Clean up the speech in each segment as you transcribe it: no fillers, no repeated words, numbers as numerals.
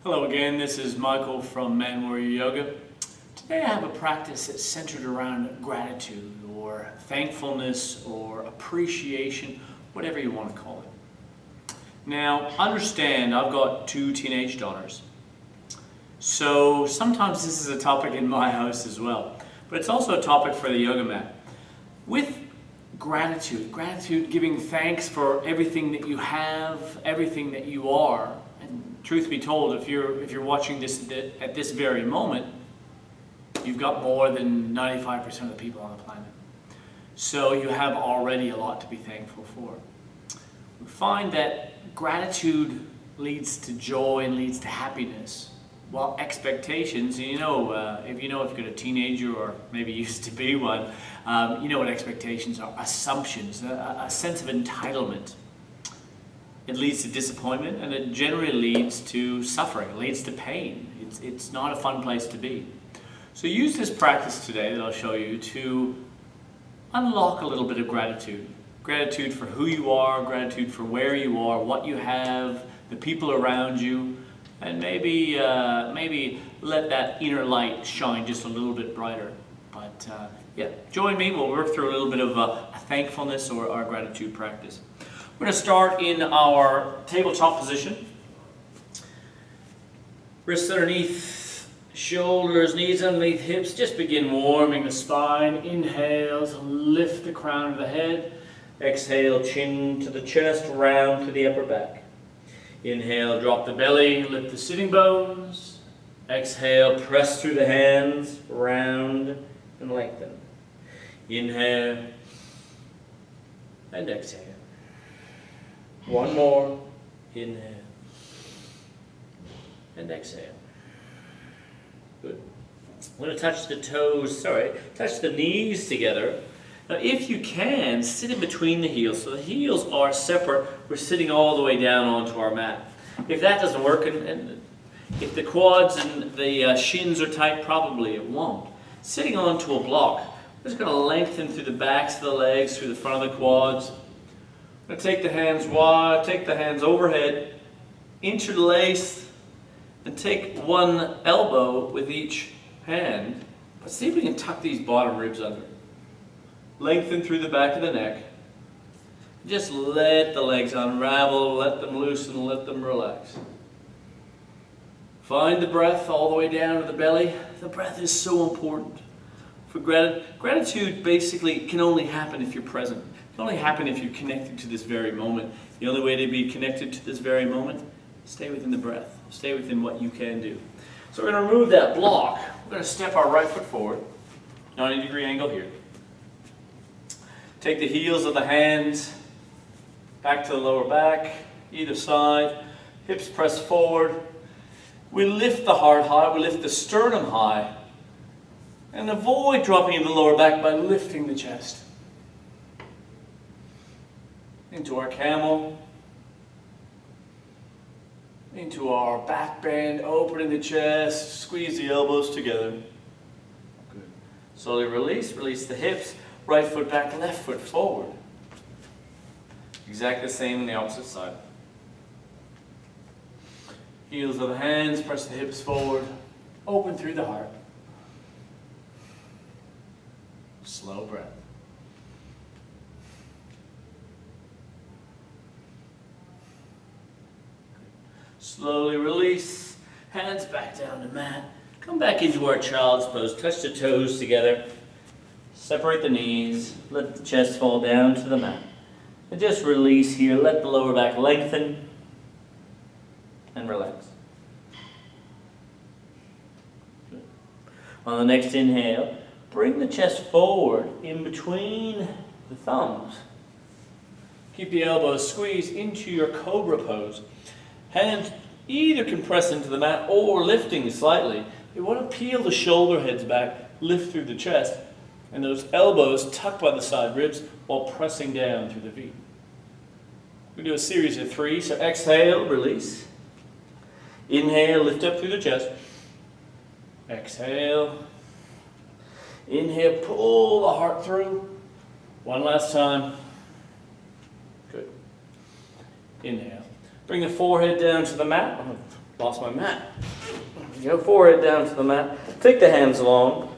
Hello again, this is Michael from Man Warrior Yoga. Today I have a practice that's centered around gratitude or thankfulness or appreciation, whatever you want to call it. Now, understand I've got 2 teenage daughters, so sometimes this is a topic in my house as well, but it's also a topic for the yoga mat. With gratitude, giving thanks for everything that you have, everything that you are. And truth be told, if you're watching this at this very moment, you've got more than 95% of the people on the planet. So you have already a lot to be thankful for. We find that gratitude leads to joy and leads to happiness, while expectations, if you've got a teenager or maybe used to be one, you know what expectations are: assumptions, a sense of entitlement. It leads to disappointment, and it generally leads to suffering. It leads to pain. It's not a fun place to be. So use this practice today that I'll show you to unlock a little bit of gratitude. Gratitude for who you are, gratitude for where you are, what you have, the people around you, and maybe let that inner light shine just a little bit brighter. But join me. We'll work through a little bit of a thankfulness or our gratitude practice. We're going to start in our tabletop position. Wrists underneath shoulders, knees underneath hips. Just begin warming the spine. Inhale to lift the crown of the head. Exhale, chin to the chest, round to the upper back. Inhale, drop the belly, lift the sitting bones. Exhale, press through the hands, round and lengthen. Inhale and exhale. One more. Inhale and exhale. Good. I'm going to touch the knees together. Now if you can, sit in between the heels. So the heels are separate. We're sitting all the way down onto our mat. If that doesn't work, and if the quads and the shins are tight, probably it won't. Sitting onto a block, we're just going to lengthen through the backs of the legs, through the front of the quads. I'm going to take the hands wide, take the hands overhead, interlace, and take one elbow with each hand. But see if we can tuck these bottom ribs under. Lengthen through the back of the neck. Just let the legs unravel, let them loosen, let them relax. Find the breath all the way down to the belly. The breath is so important. For gratitude basically can only happen if you're present. It can only happen if you're connected to this very moment. The only way to be connected to this very moment, stay within the breath. Stay within what you can do. So we're going to remove that block. We're going to step our right foot forward. 90-degree angle here. Take the heels of the hands back to the lower back, either side. Hips press forward. We lift the heart high. We lift the sternum high. And avoid dropping in the lower back by lifting the chest. Into our camel. Into our back bend, opening the chest, squeeze the elbows together. Good. Slowly release the hips. Right foot back, left foot forward. Exactly the same on the opposite side. Heels of the hands, press the hips forward. Open through the heart. Slow breath. Slowly release. Hands back down to mat. Come back into our child's pose. Touch the toes together. Separate the knees, let the chest fall down to the mat. And just release here, let the lower back lengthen and relax. Good. On the next inhale, bring the chest forward in between the thumbs. Keep the elbows squeezed into your cobra pose. Hands either compress into the mat or lifting slightly. You want to peel the shoulder heads back, lift through the chest. And those elbows tucked by the side ribs while pressing down through the feet. We do a series of 3. So exhale, release. Inhale, lift up through the chest. Exhale. Inhale, pull the heart through. One last time. Good. Inhale. Bring the forehead down to the mat. Lost my mat. There we go, forehead down to the mat. Take the hands along.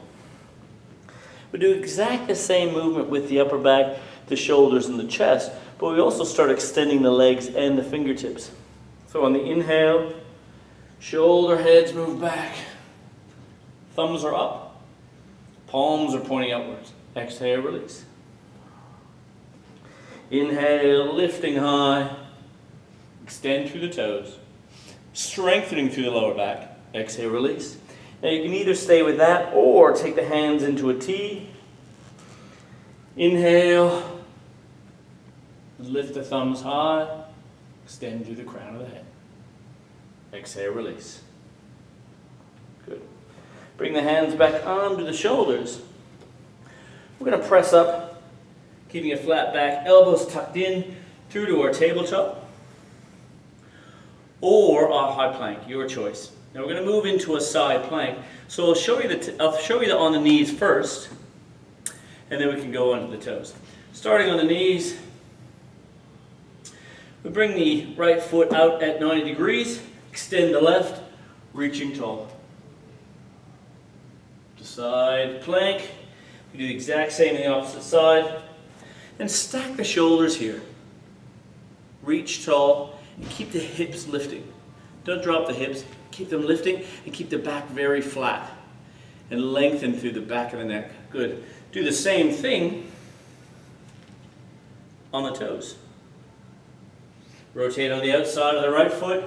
We do exactly the same movement with the upper back, the shoulders, and the chest, but we also start extending the legs and the fingertips. So on the inhale, shoulder heads move back. Thumbs are up. Palms are pointing upwards. Exhale, release. Inhale, lifting high. Extend through the toes. Strengthening through the lower back. Exhale, release. Now you can either stay with that or take the hands into a T. Inhale. Lift the thumbs high. Extend through the crown of the head. Exhale, release. Good. Bring the hands back onto the shoulders. We're going to press up, keeping a flat back, elbows tucked in, through to our tabletop, or our high plank, your choice. Now we're going to move into a side plank. So I'll show you the on the knees first, and then we can go onto the toes. Starting on the knees, we bring the right foot out at 90 degrees, extend the left, reaching tall. To side plank, we do the exact same on the opposite side, and stack the shoulders here. Reach tall, and keep the hips lifting. Don't drop the hips, keep them lifting, and keep the back very flat. And lengthen through the back of the neck. Good. Do the same thing on the toes. Rotate on the outside of the right foot,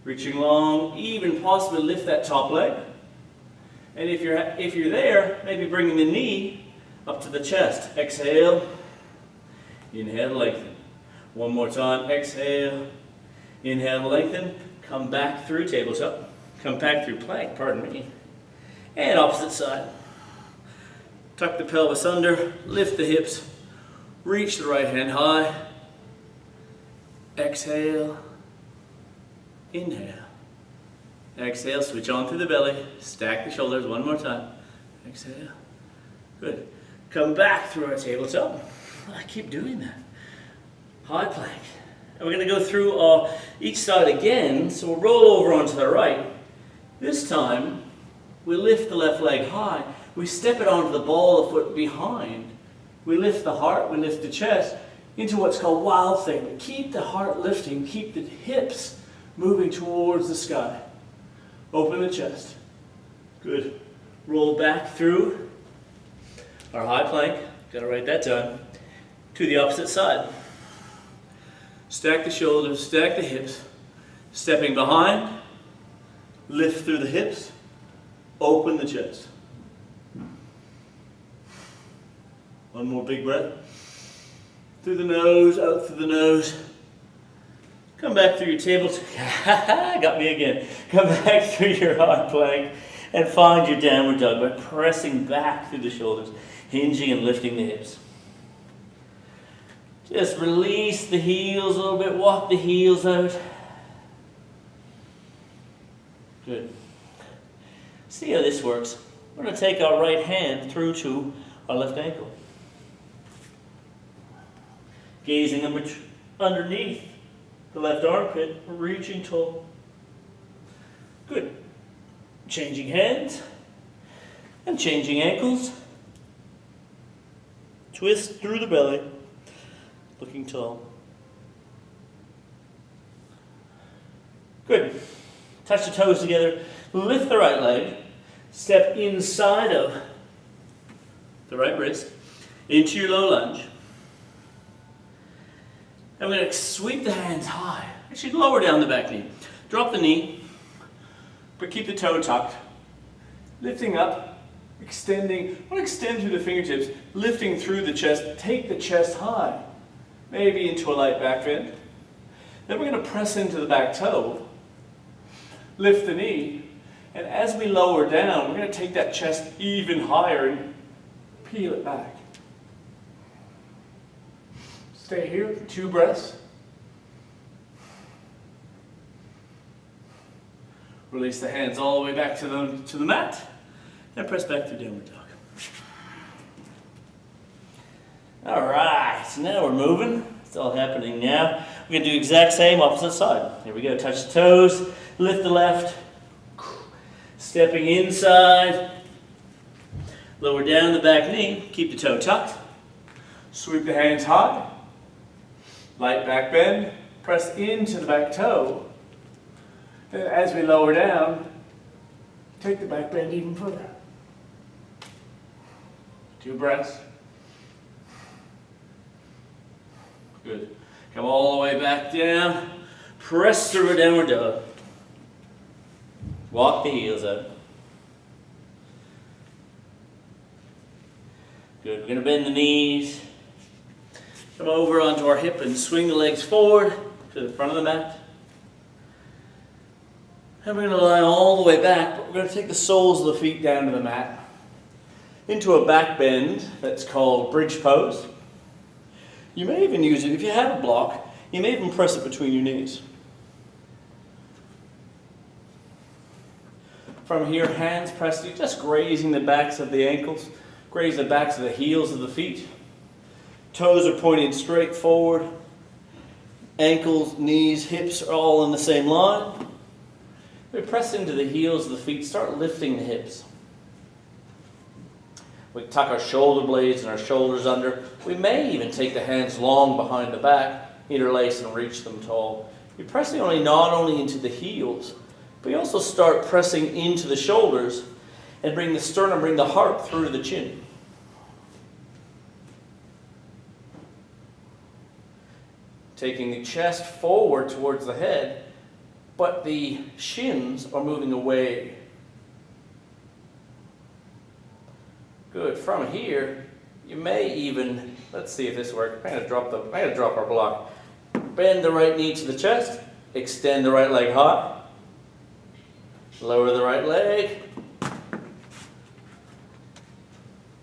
reaching long, even possibly lift that top leg. And if you're there, maybe bringing the knee up to the chest. Exhale, inhale, lengthen. One more time, exhale, inhale, lengthen. Come back through tabletop, come back through plank, pardon me. And opposite side. Tuck the pelvis under, lift the hips, reach the right hand high. Exhale, inhale. Exhale, switch on through the belly, stack the shoulders one more time. Exhale, good. Come back through our tabletop. I keep doing that. High plank. And we're going to go through each side again, so we'll roll over onto the right. This time, we lift the left leg high, we step it onto the ball of the foot behind. We lift the heart, we lift the chest into what's called wild thing. Keep the heart lifting, keep the hips moving towards the sky. Open the chest. Good. Roll back through our high plank, gotta write that down, to the opposite side. Stack the shoulders, stack the hips, stepping behind, lift through the hips, open the chest. One more big breath. Through the nose, out through the nose. Come back through your table. Got me again. Come back through your high plank and find your downward dog by pressing back through the shoulders, hinging and lifting the hips. Just release the heels a little bit, walk the heels out. Good. See how this works. We're going to take our right hand through to our left ankle. Gazing underneath the left armpit, reaching tall. Good. Changing hands and changing ankles. Twist through the belly, looking tall. Good. Touch the toes together, lift the right leg, step inside of the right wrist into your low lunge. And we're going to sweep the hands high. Actually, lower down the back knee. Drop the knee, but keep the toe tucked. Lifting up, extending. I want to extend through the fingertips, lifting through the chest. Take the chest high, maybe into a light back bend. Then we're going to press into the back toe, lift the knee, and as we lower down, we're going to take that chest even higher and peel it back. Stay here for 2 breaths. Release the hands all the way back to the mat, and press back through downward dog. All right, so now we're moving. It's all happening now. we're going to do the exact same opposite side. Here we go. Touch the toes, lift the left, stepping inside, lower down the back knee, keep the toe tucked. Sweep the hands high. Light back bend. Press into the back toe. And as we lower down, take the back bend even further. 2 breaths. Good. Come all the way back down. Press through a downward dog. Walk the heels up. Good. We're going to bend the knees. Come over onto our hip and swing the legs forward to the front of the mat. And we're going to lie all the way back, but we're going to take the soles of the feet down to the mat into a back bend that's called bridge pose. You may even use it, if you have a block, you may even press it between your knees. From here, hands pressed, just grazing the backs of the ankles, graze the backs of the heels of the feet. Toes are pointing straight forward. Ankles, knees, hips are all in the same line. We press into the heels of the feet, start lifting the hips. We tuck our shoulder blades and our shoulders under. We may even take the hands long behind the back, interlace and reach them tall. You're pressing not only into the heels, but you also start pressing into the shoulders and bring the sternum, bring the heart through to the chin. Taking the chest forward towards the head, but the shins are moving away. Good. From here, you may even, let's see if this works. I'm going to drop our block. Bend the right knee to the chest. Extend the right leg high. Lower the right leg.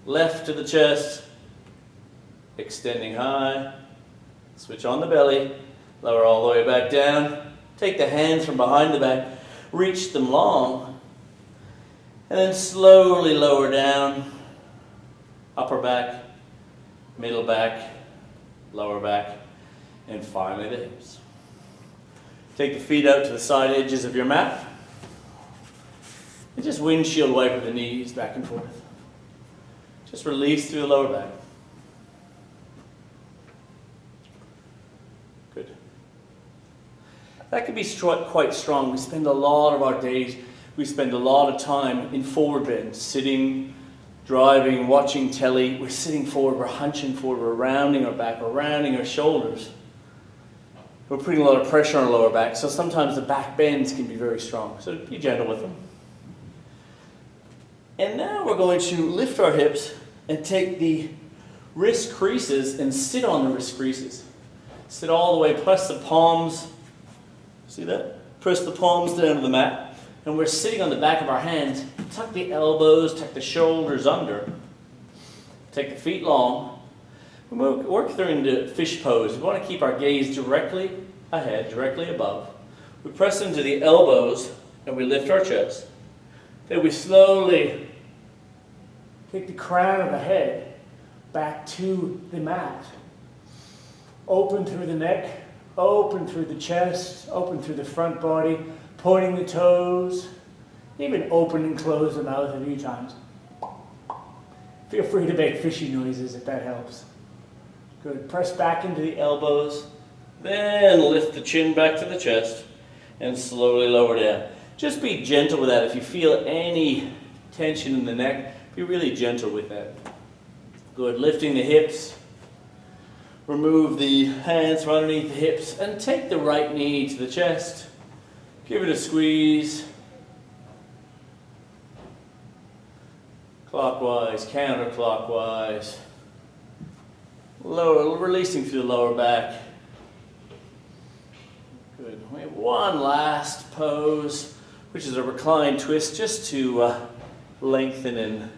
Left to the chest. Extending high. Switch on the belly. Lower all the way back down. Take the hands from behind the back. Reach them long. And then slowly lower down. Upper back, middle back, lower back, and finally the hips. Take the feet out to the side edges of your mat. And just windshield wiper the knees back and forth. Just release through the lower back. Good. That can be quite strong. We spend a lot of our days, we spend a lot of time in forward bend, sitting, driving, watching telly. We're sitting forward, we're hunching forward, we're rounding our back, we're rounding our shoulders. We're putting a lot of pressure on our lower back, so sometimes the back bends can be very strong. So be gentle with them. And now we're going to lift our hips and take the wrist creases and sit on the wrist creases. Sit all the way, press the palms, see that? Press the palms down to the mat. And we're sitting on the back of our hands. Tuck the elbows, tuck the shoulders under. Take the feet long. We work through into fish pose. We want to keep our gaze directly ahead, directly above. We press into the elbows and we lift our chest. Then we slowly take the crown of the head back to the mat. Open through the neck, open through the chest, open through the front body. Pointing the toes, even open and close the mouth a few times. Feel free to make fishy noises if that helps. Good. Press back into the elbows, then lift the chin back to the chest and slowly lower down. Just be gentle with that. If you feel any tension in the neck, be really gentle with that. Good. Lifting the hips. Remove the hands from underneath the hips and take the right knee to the chest. Give it a squeeze. Clockwise, counterclockwise. Lower, releasing through the lower back. Good. We have one last pose, which is a reclined twist, just to lengthen and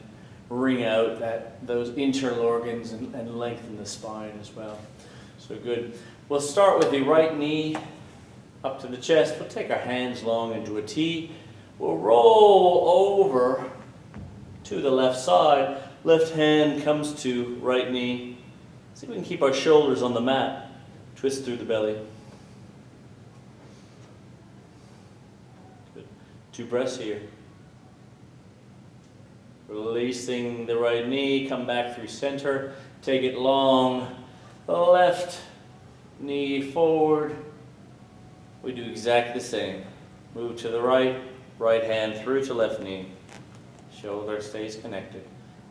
wring out those internal organs and lengthen the spine as well. So good. We'll start with the right knee up to the chest. We'll take our hands long into a T. We'll roll over to the left side. Left hand comes to right knee. See if we can keep our shoulders on the mat. Twist through the belly. 2 breaths here. Releasing the right knee, come back through center, take it long, left knee forward. We do exactly the same. Move to the right, right hand through to left knee. Shoulder stays connected.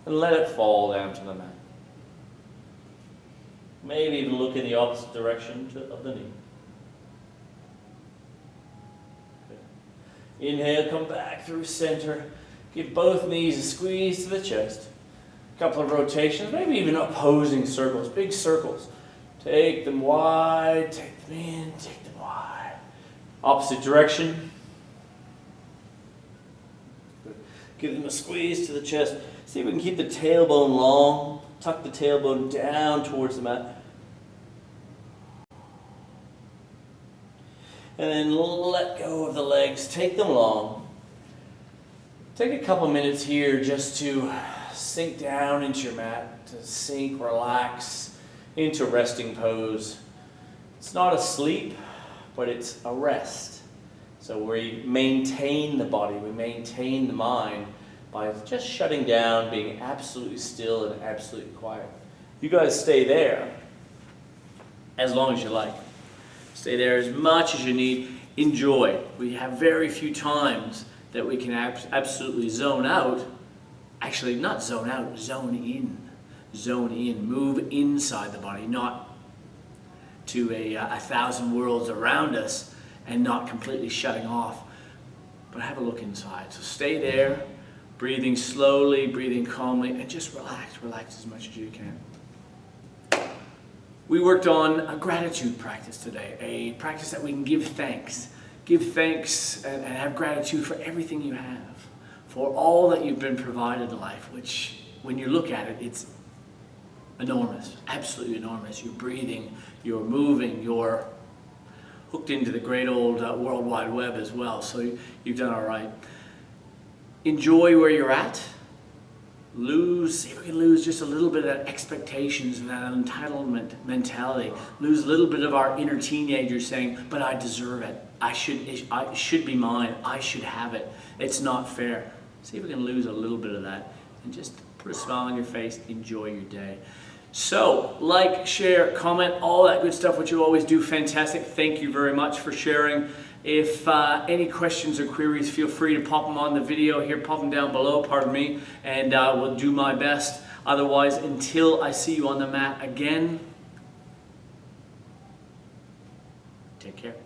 And let it fall down to the mat. Maybe even look in the opposite direction of the knee. Good. Inhale, come back through center. Give both knees a squeeze to the chest. A couple of rotations, maybe even opposing circles, big circles. Take them wide, take them in, take them wide. Opposite direction. Good. Give them a squeeze to the chest. See if we can keep the tailbone long. Tuck the tailbone down towards the mat. And then let go of the legs. Take them long. Take a couple minutes here just to sink down into your mat, to sink, relax into resting pose. It's not a sleep, but it's a rest. So we maintain the body, we maintain the mind by just shutting down, being absolutely still and absolutely quiet. You guys stay there as long as you like. Stay there as much as you need. Enjoy. We have very few times that we can absolutely zone out. Actually, not zone out, zone in. Zone in. Move inside the body, not to a 1,000 worlds around us and not completely shutting off. But have a look inside. So stay there, breathing slowly, breathing calmly, and just relax. Relax as much as you can. We worked on a gratitude practice today, a practice that we can give thanks. Give thanks and have gratitude for everything you have, for all that you've been provided in life, which when you look at it, it's enormous, absolutely enormous. You're breathing, you're moving, you're hooked into the great old World Wide Web as well, so you've done all right. Enjoy where you're at. See if we can lose just a little bit of that expectations and that entitlement mentality. Lose a little bit of our inner teenager saying, but I deserve it. It should be mine. I should have it. It's not fair. See if we can lose a little bit of that and just put a smile on your face. Enjoy your day. So, like, share, comment, all that good stuff, which you always do. Fantastic. Thank you very much for sharing. If any questions or queries, feel free to pop them on the video here, pop them down below, pardon me, and we'll do my best. Otherwise, until I see you on the mat again, take care.